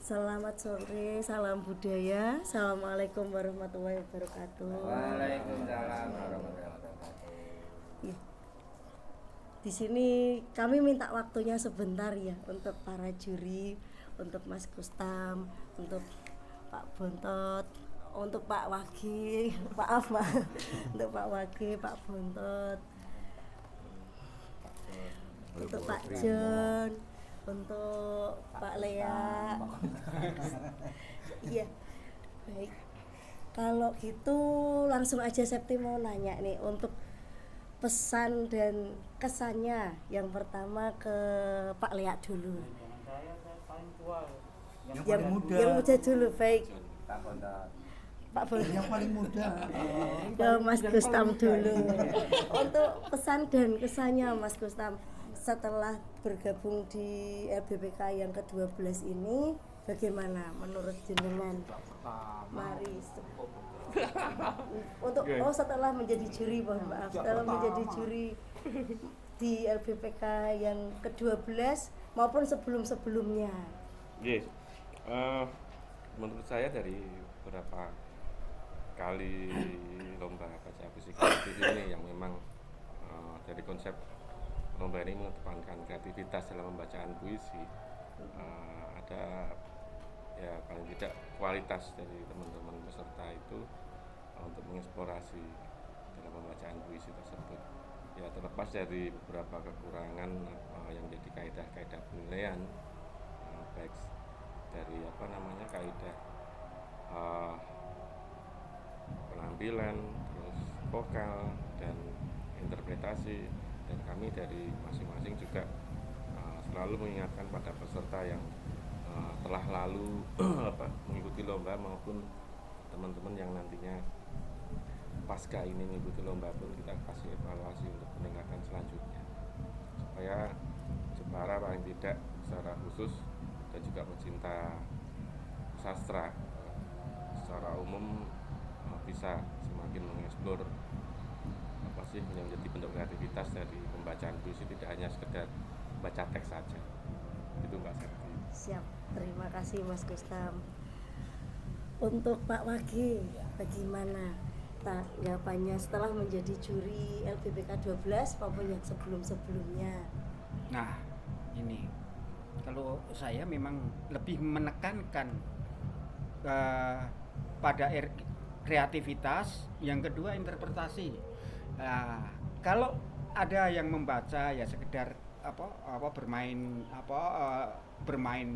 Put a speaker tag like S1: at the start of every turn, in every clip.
S1: Selamat sore, salam budaya. Assalamualaikum warahmatullahi wabarakatuh.
S2: Waalaikumsalam warahmatullahi wabarakatuh.
S1: Ya, di sini kami minta waktunya sebentar ya untuk para juri, untuk Mas Kustam, untuk Pak Bontot, untuk Pak Wagi, maaf untuk Pak Wagi, Pak Bontot, untuk Pak John, untuk Pak Lea. Iya, baik. Kalau gitu langsung aja Septi mau nanya nih untuk pesan dan kesannya. Yang pertama ke Pak Lea dulu.
S3: Saya paling tua.
S1: Yang muda dulu, baik.
S2: Pak Bontot.
S1: Pak Bontot.
S4: Yang paling muda.
S1: Ke Mas Kustam dulu. Untuk pesan dan kesannya Mas Kustam setelah bergabung di LBPK yang ke-12 ini, bagaimana menurut jenengan? Mari. Untuk setelah menjadi juri, mohon maaf, setelah menjadi juri di LBPK yang ke-12 maupun sebelum-sebelumnya.
S5: Yes. Menurut saya dari beberapa kali lomba baca puisi kreatif ini yang memang dari konsep lomba ini mengedepankan kreativitas dalam pembacaan puisi, ada ya paling tidak kualitas dari teman-teman peserta itu untuk mengeksplorasi dalam pembacaan puisi tersebut. Ya terlepas dari beberapa kekurangan yang jadi kaidah-kaidah penilaian, baik dari kaidah penampilan, terus vokal dan interpretasi, dan kami dari masing-masing juga selalu mengingatkan pada peserta yang telah lalu mengikuti lomba maupun teman-teman yang nantinya pasca ini mengikuti lomba pun kita kasih evaluasi untuk peningkatan selanjutnya supaya Jepara paling tidak secara khusus dan juga pecinta sastra secara umum bisa semakin mengeksplor apa sih yang menjadi bentuk kreativitas dari pembacaan puisi, tidak hanya sekedar baca teks saja. Itu Mbak Septi.
S1: Siap, terima kasih Mas Kustam. Untuk Pak Wagi, bagaimana tanggapannya setelah menjadi juri LBPK 12 maupun yang sebelum-sebelumnya?
S3: Nah, ini kalau saya memang lebih menekankan pada kreativitas, yang kedua interpretasi. Kalau ada yang membaca ya sekedar bermain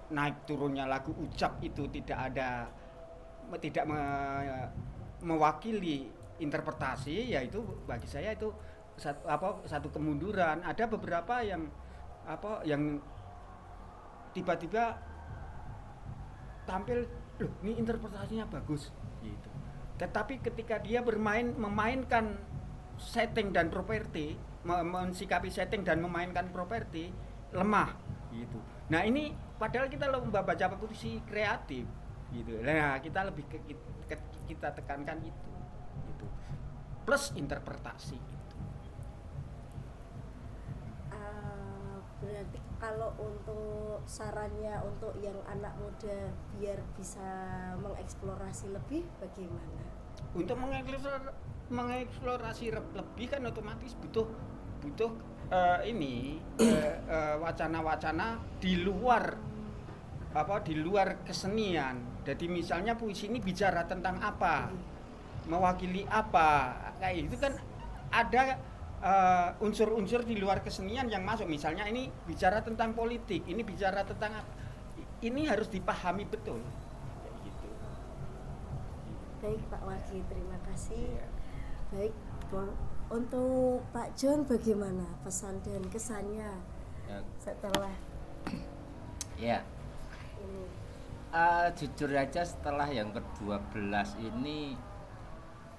S3: naik turunnya lagu ucap itu tidak mewakili interpretasi, yaitu bagi saya itu satu kemunduran. Ada beberapa yang tiba-tiba tampil, loh ini interpretasinya bagus gitu. Tetapi ketika dia memainkan setting dan properti, mensikapi setting dan memainkan properti, lemah gitu. Nah ini padahal kita lomba baca puisi kreatif gitu. Nah kita lebih kita tekankan itu gitu. Plus interpretasi itu.
S1: Berarti kalau untuk sarannya untuk yang anak muda biar bisa mengeksplorasi lebih bagaimana?
S3: Untuk mengeksplorasi lebih kan otomatis butuh wacana-wacana di luar kesenian. Jadi misalnya puisi ini bicara tentang apa, mewakili apa, kayak itu kan ada unsur-unsur di luar kesenian yang masuk. Misalnya ini bicara tentang politik, ini bicara tentang apa, ini harus dipahami betul kayak gitu.
S1: Baik Pak Wagi, terima kasih. Baik, untuk Pak John bagaimana pesan dan kesannya setelah
S2: Ya,
S1: ini?
S2: jujur aja setelah yang ke-12 ini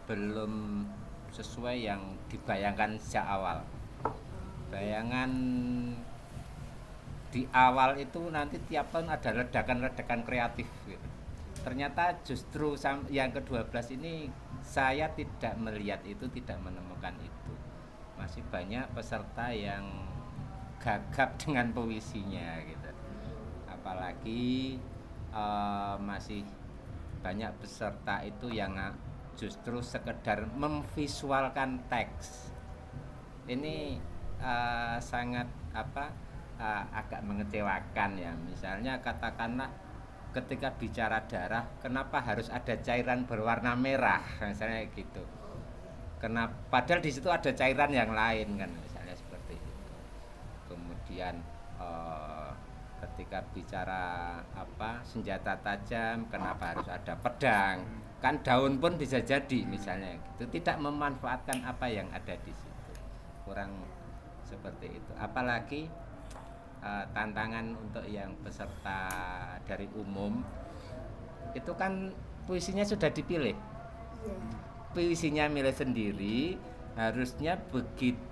S2: belum sesuai yang dibayangkan sejak awal. Bayangan di awal itu nanti tiap tahun ada ledakan-ledakan kreatif gitu. Ternyata justru yang ke-12 ini saya tidak melihat itu, tidak menemukan itu. Masih banyak peserta yang gagap dengan puisinya gitu. apalagi masih banyak peserta itu yang justru sekedar memvisualkan teks. Ini sangat agak mengecewakan ya. Misalnya katakanlah ketika bicara darah, kenapa harus ada cairan berwarna merah, misalnya gitu. Kenapa? Padahal di situ ada cairan yang lain kan, misalnya seperti itu. Kemudian ketika bicara senjata tajam, kenapa harus ada pedang? Kan daun pun bisa jadi, misalnya gitu. Tidak memanfaatkan apa yang ada di situ. Kurang seperti itu. Apalagi tantangan untuk yang peserta dari umum itu kan puisinya sudah dipilih, puisinya milih sendiri, harusnya begitu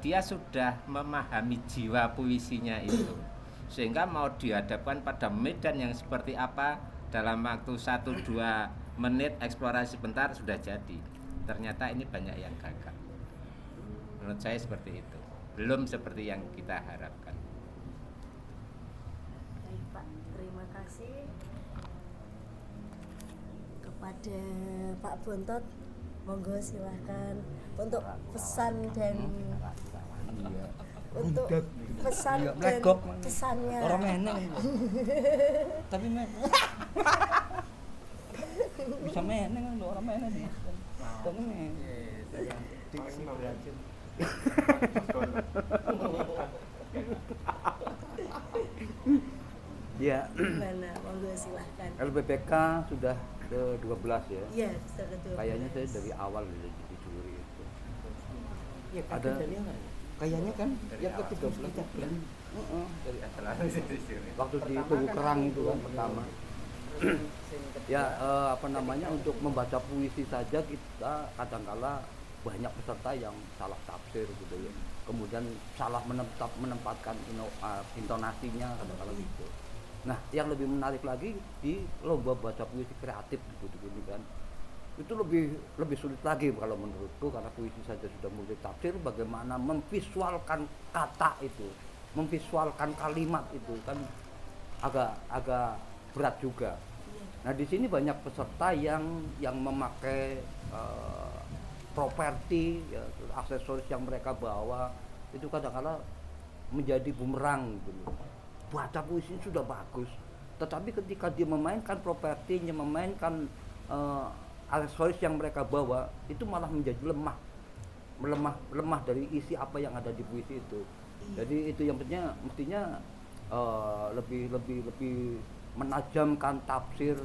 S2: dia sudah memahami jiwa puisinya itu, sehingga mau dihadapkan pada medan yang seperti apa dalam waktu 1-2 menit eksplorasi sebentar sudah jadi. Ternyata ini banyak yang gagal. Menurut saya seperti itu, belum seperti yang kita harapkan.
S1: Baik Pak, terima kasih kepada Pak Bontot. Monggo silahkan untuk pesan dan untuk pesan dan kesannya.
S4: Orang meneng. Tapi bisa meneng kan orang meneng sih. Tapi diksi beracun. Ya.
S1: Gimana? Monggo silahkan.
S4: LBPK sudah ke-12 ya.
S1: Iya, sudah ke-12.
S4: Kayaknya saya dari awal jadi juri itu.
S6: Ya,
S4: Ada
S6: kayaknya kan yang
S2: awal.
S6: ke-13 kan.
S2: Dari asal
S4: Waktu di Tugu Kerang itu kan pertama. Ya untuk membaca puisi saja kita kadangkala banyak peserta yang salah tafsir gitu ya. Kemudian salah menempatkan intonasinya kadang-kala gitu. Nah, yang lebih menarik lagi di lomba baca puisi kreatif gitu kan. Itu lebih sulit lagi kalau menurutku, karena puisi saja sudah multi tafsir, bagaimana memvisualkan kata itu, memvisualkan kalimat itu kan agak berat juga. Nah, di sini banyak peserta yang memakai properti ya, aksesoris yang mereka bawa itu kadang-kala menjadi bumerang gitu. Baca puisi sudah bagus, tetapi ketika dia memainkan propertinya, memainkan aksesoris yang mereka bawa, itu malah menjadi lemah dari isi apa yang ada di puisi itu. Jadi itu yang mestinya lebih menajamkan tafsir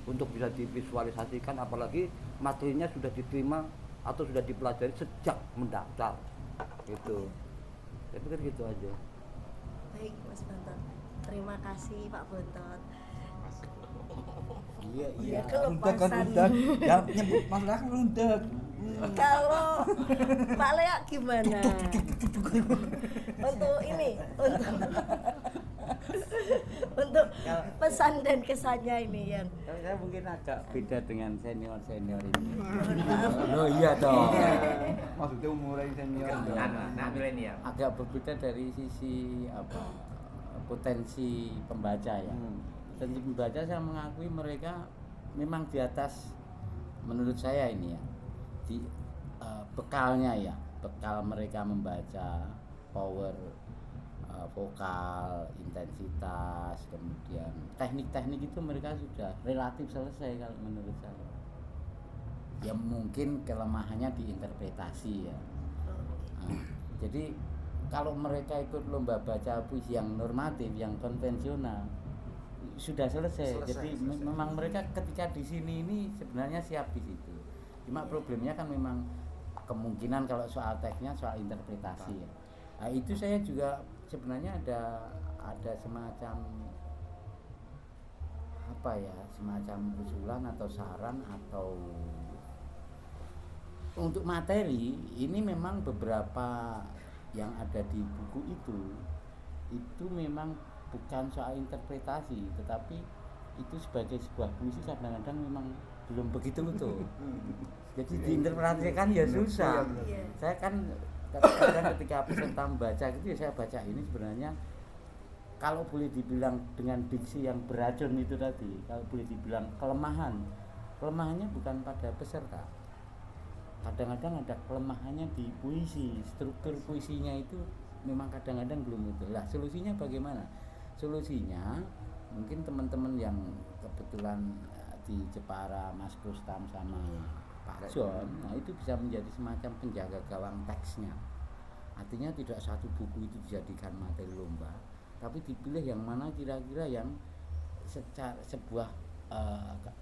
S4: untuk bisa divisualisasikan, apalagi materinya sudah diterima atau sudah dipelajari sejak mendaftar gitu. Saya pikir gitu aja.
S1: Baik Mas Bontot, terima kasih Pak Bontot.
S6: Iya.
S1: Kelepasan.
S6: Ya nyebut masalah rundak.
S1: Kalau Pak Lea gimana? Untuk ini, untuk pesan dan kesannya ini Yan.
S4: Saya mungkin agak beda dengan senior ini.
S6: Oh iya dong. Maksudnya umurnya senior.
S2: Nah, milenial.
S4: Agak berbeda dari sisi potensi pembaca ya. Potensi pembaca saya mengakui mereka memang di atas, menurut saya ini ya, di bekalnya ya, bekal mereka membaca, power vokal, intensitas, kemudian teknik-teknik itu mereka sudah relatif selesai kalau menurut saya. Ya mungkin kelemahannya di interpretasi ya. Jadi kalau mereka ikut lomba baca puisi yang normatif, yang konvensional, sudah selesai. Jadi memang mereka ketika di sini ini sebenarnya siap di situ. Cuma problemnya kan memang kemungkinan kalau soal teksnya, soal interpretasi ya. Nah, itu saya juga sebenarnya ada semacam semacam usulan atau saran atau untuk materi ini. Memang beberapa yang ada di buku itu memang bukan soal interpretasi, tetapi itu sebagai sebuah puisi kadang-kadang memang belum begitu utuh. Jadi diinterpretasikan ya susah. Saya kan kadang ketika peserta membaca gitu ya, saya baca ini sebenarnya
S7: kalau boleh dibilang dengan diksi yang beracun itu tadi, kalau boleh dibilang kelemahannya bukan pada peserta. Kadang-kadang ada kelemahannya di puisi, struktur puisinya itu memang kadang-kadang belum itu. Lah solusinya bagaimana? Solusinya mungkin teman-teman yang kebetulan di Jepara, Mas Kustam sama Pak John, nah itu bisa menjadi semacam penjaga gawang teksnya. Artinya tidak satu buku itu dijadikan materi lomba, tapi dipilih yang mana kira-kira yang secara sebuah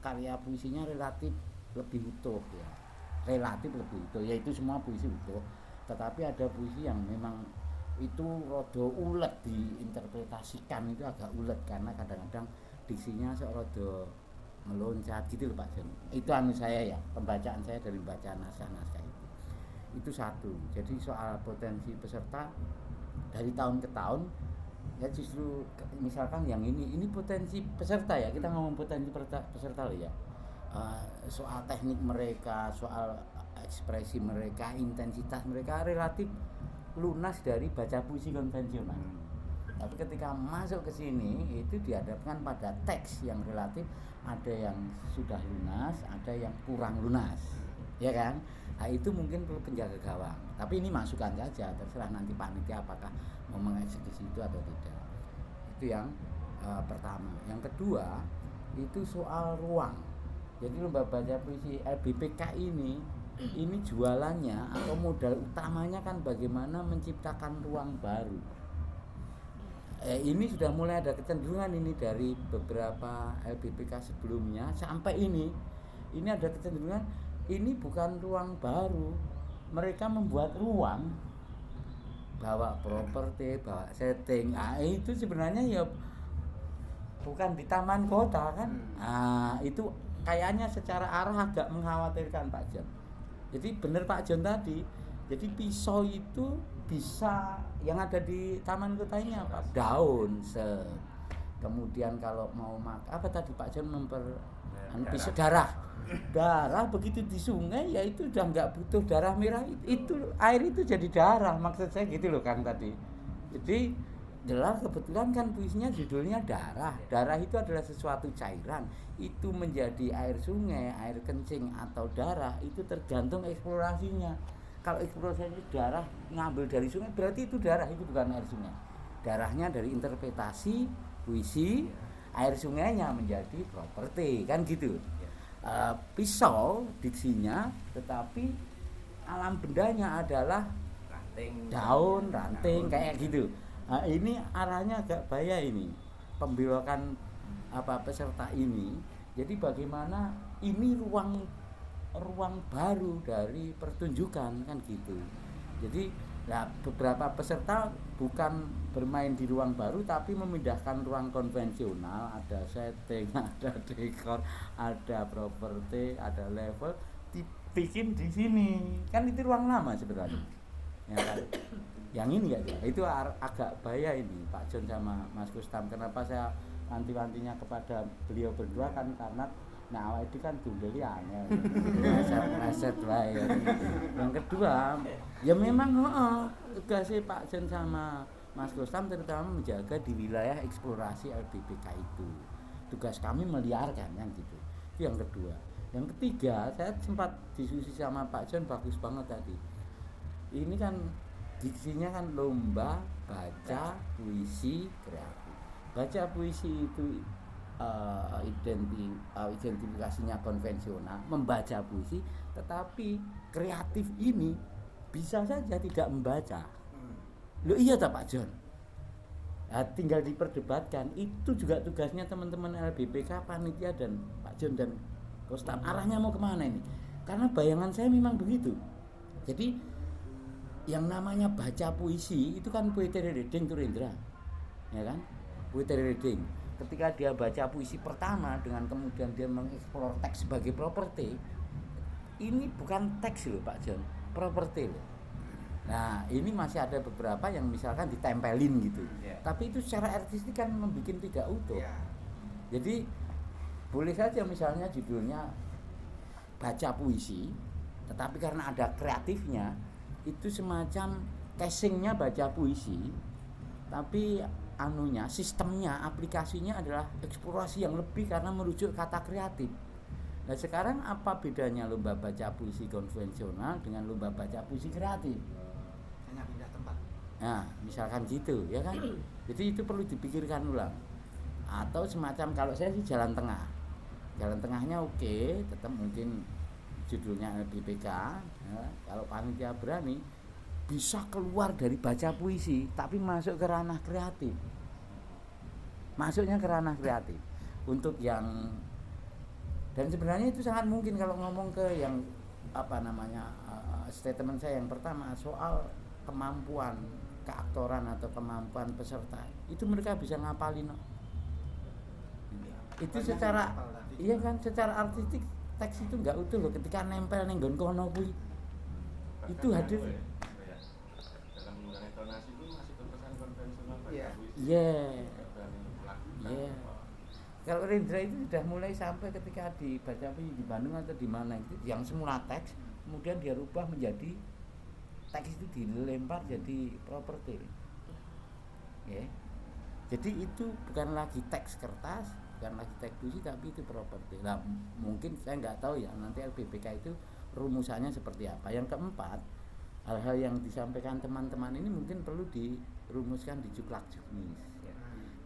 S7: karya puisinya relatif lebih utuh ya. Relatif lebih utuh, yaitu semua puisi utuh, tetapi ada puisi yang memang itu rada ulet diinterpretasikan, itu agak ulet karena kadang-kadang diksinya rada meloncat gitu loh Pak Jon. Itu saya ya, pembacaan saya dari membaca naskah-naskah itu satu. Jadi soal potensi peserta dari tahun ke tahun ya justru misalkan yang ini potensi peserta ya, kita ngomong potensi peserta loh ya. Soal teknik mereka, soal ekspresi mereka, intensitas mereka relatif lunas dari baca puisi konvensional. Tapi ketika masuk ke sini itu dihadapkan pada teks yang relatif ada yang sudah lunas, ada yang kurang lunas, ya kan? Nah itu mungkin perlu penjaga gawang. Tapi ini masukan saja, terserah nanti panitia apakah mau mengeksekusi itu atau tidak. Itu yang pertama. Yang kedua itu soal ruang. Jadi lomba baca puisi LBPK ini jualannya atau modal utamanya kan bagaimana menciptakan ruang baru. Ini sudah mulai ada kecenderungan ini dari beberapa LBPK sebelumnya sampai ini ada kecenderungan ini bukan ruang baru, mereka membuat ruang, bawa properti, bawa setting. Itu sebenarnya ya bukan di taman kota kan. Itu kayaknya secara arah agak mengkhawatirkan Pak Jon. Jadi benar Pak Jon tadi. Jadi pisau itu bisa yang ada di taman kota ini apa? Daun, kemudian kalau mau apa tadi Pak Jon pisau darah. Darah begitu di sungai ya itu udah nggak butuh darah merah, itu air itu jadi darah, maksud saya gitu loh Kang tadi. Jadi jelas kebetulan kan puisinya judulnya darah. Darah itu adalah sesuatu cairan. Itu menjadi air sungai, air kencing atau darah itu tergantung eksplorasinya. Kalau eksplorasinya darah ngambil dari sungai berarti itu darah, itu bukan air sungai. Darahnya dari interpretasi puisi, air sungainya menjadi properti kan gitu. Pisau diksinya, tetapi alam bendanya adalah daun, ranting kayak gitu. Ini arahnya agak bahaya ini pembelokan peserta ini. Jadi bagaimana ini ruang baru dari pertunjukan kan gitu. Jadi beberapa peserta bukan bermain di ruang baru tapi memindahkan ruang konvensional, ada setting, ada dekor, ada properti, ada level dibikin di sini. Kan itu ruang lama sebenarnya. Ya kan? Yang ini ya itu agak bahaya ini Pak Jon sama Mas Kustam. Kenapa saya wanti-wantinya kepada beliau berdua kan karena awal itu kan dundeli aneh reset wae. Yang kedua ya memang tugasnya Pak Jon sama Mas Kustam terutama menjaga di wilayah eksplorasi LBPK itu. Tugas kami meliarkan kan gitu. Itu yang kedua. Yang ketiga saya sempat diskusi sama Pak Jon, bagus banget tadi. Ini kan diksinya kan lomba baca puisi kreatif. Baca puisi itu identifikasinya konvensional, membaca puisi, tetapi kreatif ini bisa saja tidak membaca. Loh iya tak Pak Jon? Tinggal diperdebatkan. Itu juga tugasnya teman-teman LBPK, panitia dan Pak Jon dan Kustam. Arahnya mau kemana ini? Karena bayangan saya memang begitu. Jadi yang namanya baca puisi itu kan poetry reading tuh Rendra, ya kan? Poetry reading. Ketika dia baca puisi pertama dengan kemudian dia mengeksplor teks sebagai properti, ini bukan teks loh Pak Jon, properti loh. Nah ini masih ada beberapa yang misalkan ditempelin gitu, tapi itu secara artistik kan membuat tidak utuh. Jadi boleh saja misalnya judulnya baca puisi, tetapi karena ada kreatifnya itu semacam casingnya baca puisi, tapi sistemnya, aplikasinya adalah eksplorasi yang lebih karena merujuk kata kreatif. Nah sekarang apa bedanya lomba baca puisi konvensional dengan lomba baca puisi kreatif?
S3: Hanya pindah tempat.
S7: Nah misalkan gitu ya kan. Jadi itu perlu dipikirkan ulang. Atau semacam, kalau saya sih jalan tengah. Jalan tengahnya oke, tetap mungkin judulnya LBPK ya. Kalau panitia berani bisa keluar dari baca puisi tapi masuk ke ranah kreatif. Masuknya ke ranah kreatif untuk yang, dan sebenarnya itu sangat mungkin kalau ngomong ke yang statement saya yang pertama soal kemampuan keaktoran atau kemampuan peserta, itu mereka bisa ngapalin. Itu secara iya kan, secara artistik teks itu enggak utuh loh ketika nempel ning nggon kono kuwi. Itu hadir.
S5: Dalam menggunakan intonasi itu masih terkesan konvensional baca
S3: Iya.
S5: puisi.
S7: Iya.
S5: Tidak berani melakukan
S7: Iya.
S5: apa.
S7: Kalau Rendra itu sudah mulai sampai ketika dibaca puisi di Bandung atau di mana itu yang semula teks kemudian dia rubah menjadi teks itu dilempar jadi properti. Ya. Jadi itu bukan lagi teks kertas, bukan lagi teks puisi, tapi itu properti. Nah, mungkin saya nggak tahu ya nanti LBPK itu rumusannya seperti apa. Yang keempat, hal-hal yang disampaikan teman-teman ini mungkin perlu dirumuskan di Juklak Juknis. Ya.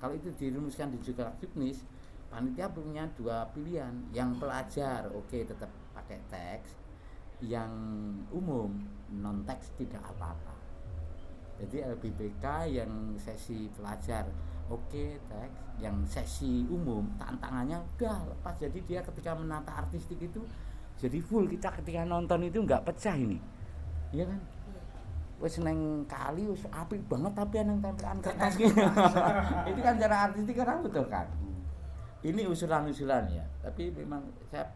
S7: Kalau itu dirumuskan di Juklak Juknis, panitia punya dua pilihan. Yang pelajar, oke, tetap pakai teks. Yang umum, non teks tidak apa-apa. Jadi LBPK yang sesi pelajar, oke, teks. Yang sesi umum, tantangannya udah lepas. Jadi dia ketika menata artistik itu jadi full. Kita ketika nonton itu nggak pecah ini, iya kan? Wes neng kali wes apik banget tapi neng tempelan kertas gitu. Itu kan cara artistik kan betul kan? Ini usulan-usulan ya. Tapi memang saya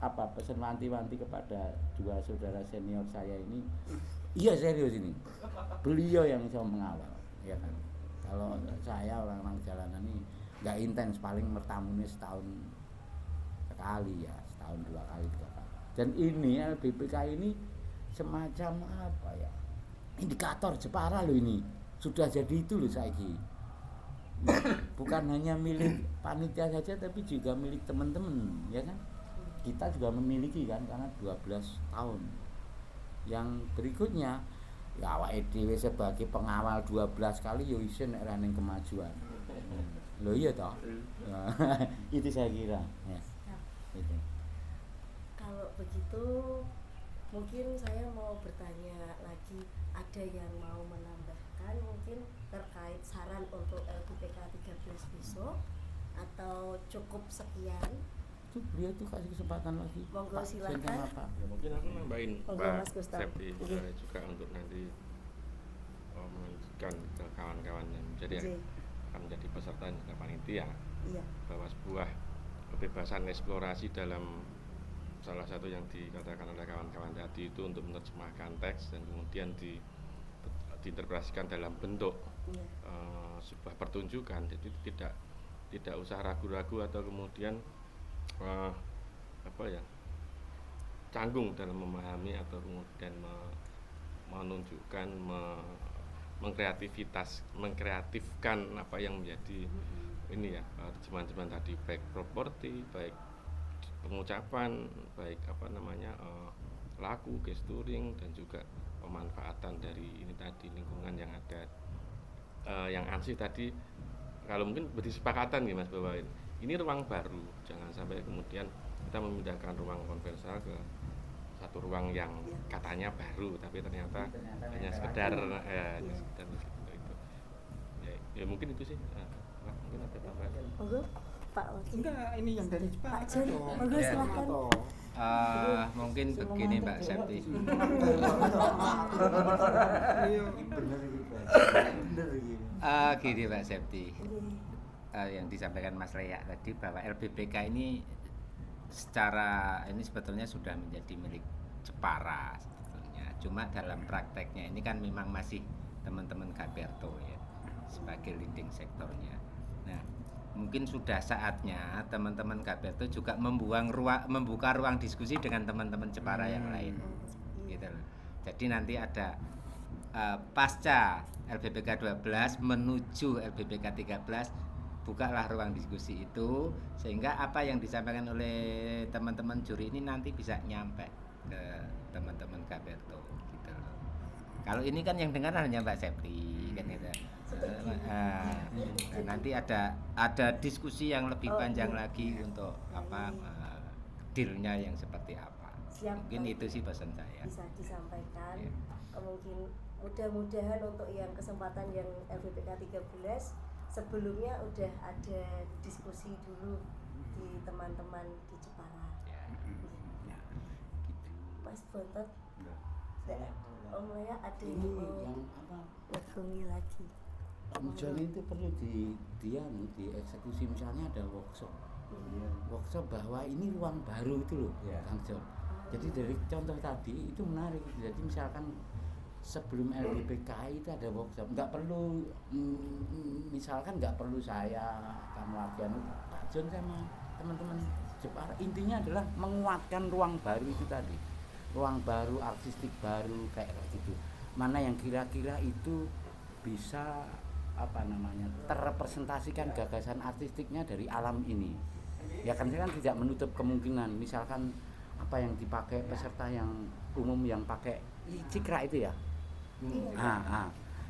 S7: pesan wanti-wanti kepada dua saudara senior saya ini. Iya serius ini. Beliau yang bisa mengawal, ya kan? Kalau saya orang-orang jalanan ini nggak intens, paling bertamunya setahun sekali ya, setahun 2 kali 3 kali. Dan ini LBPK ini semacam apa ya? Indikator Jepara loh ini. Sudah jadi itu loh saiki. Bukan hanya milik panitia saja tapi juga milik teman-teman, ya kan? Kita juga memiliki kan karena 12 tahun. Yang berikutnya ya awake dhewe sebagai pengawal 12 kali yo isin nek ra ning kemajuan. Lho iya toh? Itu saya kira ya. Itu.
S1: Kalau begitu mungkin saya mau bertanya lagi, ada yang mau menambahkan mungkin terkait saran untuk LBPK 13 besok atau cukup sekian?
S7: Itu beliau tuh kasih kesempatan lagi.
S1: Monggo,
S7: Pak,
S1: silakan.
S7: saya apa?
S5: Ya, mungkin aku nambahin
S1: Monggo,
S5: Pak
S1: Mas Gustaf.
S5: Septi
S1: Iya.
S5: juga untuk nanti menunjukkan ke kawan-kawannya menjadi
S1: Iya.
S5: akan menjadi peserta dan juga panitia
S1: Iya.
S5: bahwa sebuah kebebasan eksplorasi dalam salah satu yang dikatakan oleh kawan-kawan tadi itu untuk menerjemahkan teks dan kemudian diinterpretasikan dalam bentuk
S1: Iya.
S5: sebuah pertunjukan. Jadi tidak usah ragu-ragu atau kemudian canggung dalam memahami atau kemudian menunjukkan mengkreatifkan apa yang menjadi ini ya terjemahan tadi, baik properti, baik pengucapan, baik laku, gesturing, dan juga pemanfaatan dari ini tadi lingkungan yang ada, yang ansih tadi. Kalau mungkin berdisepakatan nih Mas bahwa ini ruang baru, jangan sampai kemudian kita memindahkan ruang konvensional ke satu ruang yang katanya baru tapi ternyata hanya sekedar itu. Ya mungkin itu sih. Mungkin ada tambahan.
S1: Monggo Pak Wakil.
S3: Enggak, ini yang dari Jepang.
S1: Pak Jen, monggo
S2: Ya.
S1: silakan.
S2: Mungkin begini Mbak Septi. Gini Mbak Septi. Yang disampaikan Mas Reyak tadi bahwa LBPK ini secara ini sebetulnya sudah menjadi milik Jepara sebetulnya. Cuma dalam prakteknya ini kan memang masih teman-teman Gaberto ya sebagai leading sektornya. Nah, mungkin sudah saatnya teman-teman Gaberto juga membuka ruang diskusi dengan teman-teman Jepara yang lain. Gitu loh. Jadi nanti ada pasca LBPK 12 menuju LBPK 13, bukalah ruang diskusi itu sehingga apa yang disampaikan oleh teman-teman juri ini nanti bisa nyampe ke teman-teman Gaberto gitu loh. Kalau ini kan yang dengar hanya Mbak Septi kan gitu. Nanti ada diskusi yang lebih panjang lagi untuk dealnya yang seperti apa.
S1: Siap,
S2: Mungkin itu sih pesan saya.
S1: bisa disampaikan.
S2: Ya.
S1: Mungkin mudah-mudahan untuk yang kesempatan yang LBPK 13 sebelumnya udah ada diskusi dulu di teman-teman di Jepara.
S2: Ya.
S1: Mas Bontot, Om Lea ada yang
S7: Ini
S1: mau
S7: yang apa?
S1: ngegungi lagi.
S7: Rencana itu perlu dieksekusi, misalnya ada workshop bahwa ini ruang baru itu loh, Kang John. Jadi dari contoh tadi itu menarik. Jadi misalkan sebelum LBPK itu ada workshop, nggak perlu misalkan nggak perlu saya, kamu Agian, Pak John sama teman-teman Jepara. Intinya adalah menguatkan ruang baru itu tadi, ruang baru, artistik baru kayak gitu. Mana yang kira-kira itu bisa terrepresentasikan gagasan artistiknya dari alam ini. Ya kan saya kan tidak menutup kemungkinan misalkan apa yang dipakai peserta yang umum yang pakai cikra itu ya.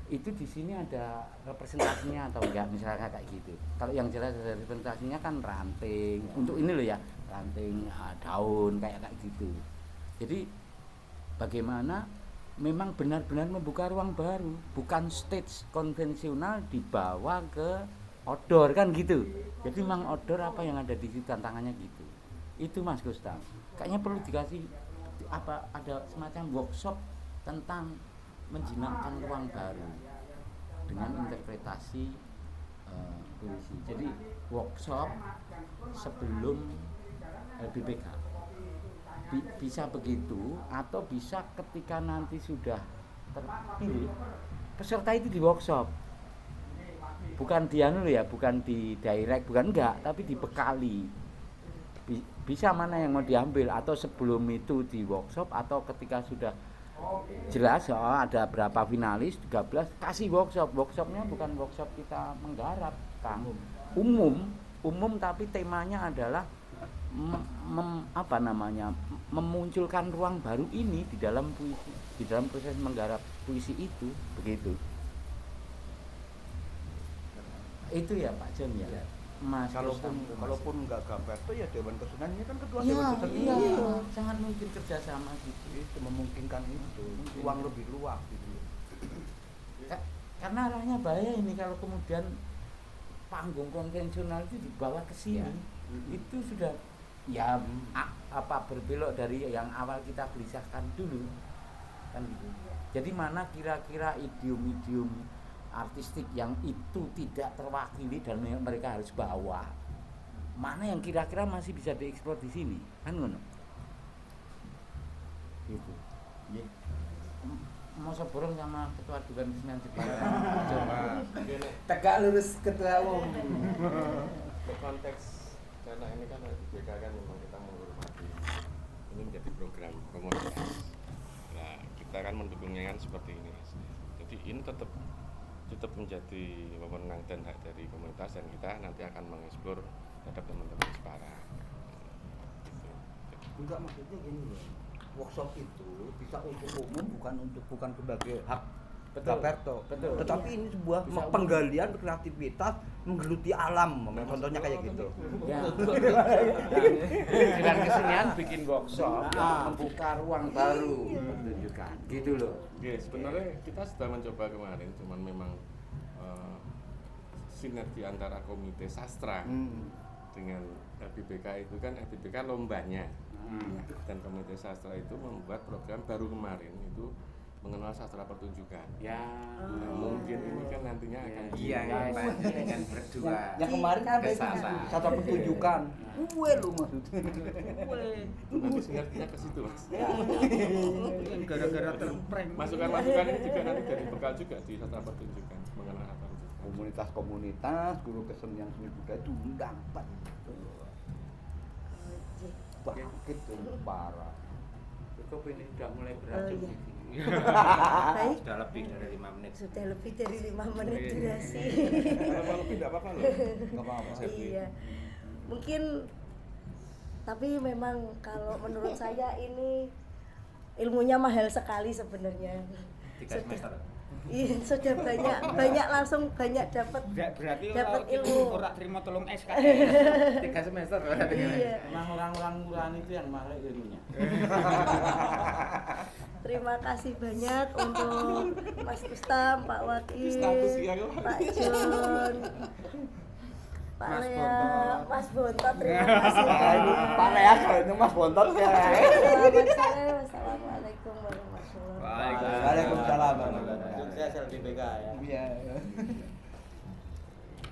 S7: Itu di sini ada representasinya atau enggak misalnya kayak gitu. Kalau yang jelas ada representasinya kan ranting. Untuk ini loh ya, ranting daun kayak gitu. Jadi bagaimana memang benar-benar membuka ruang baru, bukan stage konvensional dibawa ke outdoor kan gitu. Jadi memang outdoor apa yang ada di situ tantangannya gitu. Itu Mas Gustaf. Kayaknya perlu dikasih ada semacam workshop tentang menjinakkan ruang baru dengan interpretasi puisi. Jadi workshop sebelum LBPK. Bisa begitu atau bisa ketika nanti sudah terpilih peserta itu di workshop, bukan bukan di direct, bukan enggak, tapi dibekali bisa mana yang mau diambil, atau sebelum itu di workshop atau ketika sudah jelas ada berapa finalis 13 kasih workshopnya bukan workshop kita menggarap Kang, umum tapi temanya adalah memunculkan ruang baru ini di dalam puisi, di dalam proses menggarap puisi itu begitu. Itu ya Pak John ya. Mas
S4: Kalaupun nggak Gaberto ya Dewan Kesenian ini kan ketua
S7: iya,
S4: Dewan Kesenian.
S7: iya, sangat mungkin kerjasama gitu.
S4: Itu memungkinkan itu ruang lebih luas gitu.
S7: Karena arahnya bahaya ini kalau kemudian panggung konvensional itu dibawa ke sini. Itu sudah berbelok dari yang awal kita gelisahkan dulu kan gitu. Jadi mana kira-kira idiom-idiom artistik yang itu tidak terwakili dan mereka harus bawa, mana yang kira-kira masih bisa dieksplor di sini kan ngono gitu. Mau seborong sama ketua Dewan Kesenian Jepara
S6: Tegak lurus ketua umum.
S5: Konteks karena ini kan LBPK kan memang kita menghormati, ini menjadi program komunitas. Nah, kita kan mendukungnya kan seperti ini, Mas. Jadi ini tetap menjadi wewenang dan hak dari komunitas, dan kita nanti akan mengeksplor terhadap teman-teman Jepara.
S4: Enggak, maksudnya gini loh. Workshop itu bisa untuk umum, bukan sebagai hak Gaberto. Tetapi ini sebuah penggalian penggalian menggeluti alam, contohnya kayak gitu.
S7: Ya. Dewan Kesenian bikin workshop membuka ruang baru pertunjukan gitu loh.
S5: Oke, sebenarnya kita sudah mencoba kemarin, cuman memang sinergi antara komite sastra dengan LBPK itu kan LBPK lombanya, dan komite sastra itu membuat program baru kemarin itu mengenal sastra pertunjukan.
S2: Ya,
S5: Mungkin ini kan nantinya akan
S2: dengan berdua.
S6: Yang kemarin apa itu?
S2: Kesasar.
S6: Satu pertunjukan. Kue lu maksudnya.
S5: nanti sinerginya ke situ, Mas.
S3: Gara-gara terprank.
S5: Masukan-masukan ini juga nanti jadi bekal juga di sastra pertunjukan, mengenal sastra pertunjukan.
S4: Komunitas guru kesenian seni budaya itu dapat bangkit parah.
S7: Cukup ini sudah mulai beracun di sini.
S1: Baik,
S2: Sudah lebih dari 5 menit.
S1: sudah lebih dari 5 menit durasi.
S5: Kalau lebih tidak apa-apa loh.
S6: Nggak apa-apa, Septi.
S1: Iya. Mungkin tapi memang kalau menurut saya ini ilmunya mahal sekali sebenarnya.
S2: 3 semester.
S1: Iya, sudah banyak langsung banyak dapat
S3: Berarti
S1: dapat
S3: ilmu
S1: ilmu.
S3: ora terima tolong SKS.
S2: 3 semester.
S1: Iya.
S7: Emang orang-orang murahan itu yang mahal ilmunya.
S1: Terima kasih banyak untuk Mas Kustam, Pak Wakil,
S5: Status ya, kok.
S1: Pak John, Pak
S7: Mas
S1: Lea,
S7: Bontot.
S1: Mas Bontot. Terima kasih banyak.
S6: Pak Lea kalau itu Mas Bontot ya.
S1: Selamat sore. Wassalamualaikum warahmatullahi wabarakatuh.
S6: Waalaikumsalam.
S7: Sukses LBPK ya.
S6: Iya.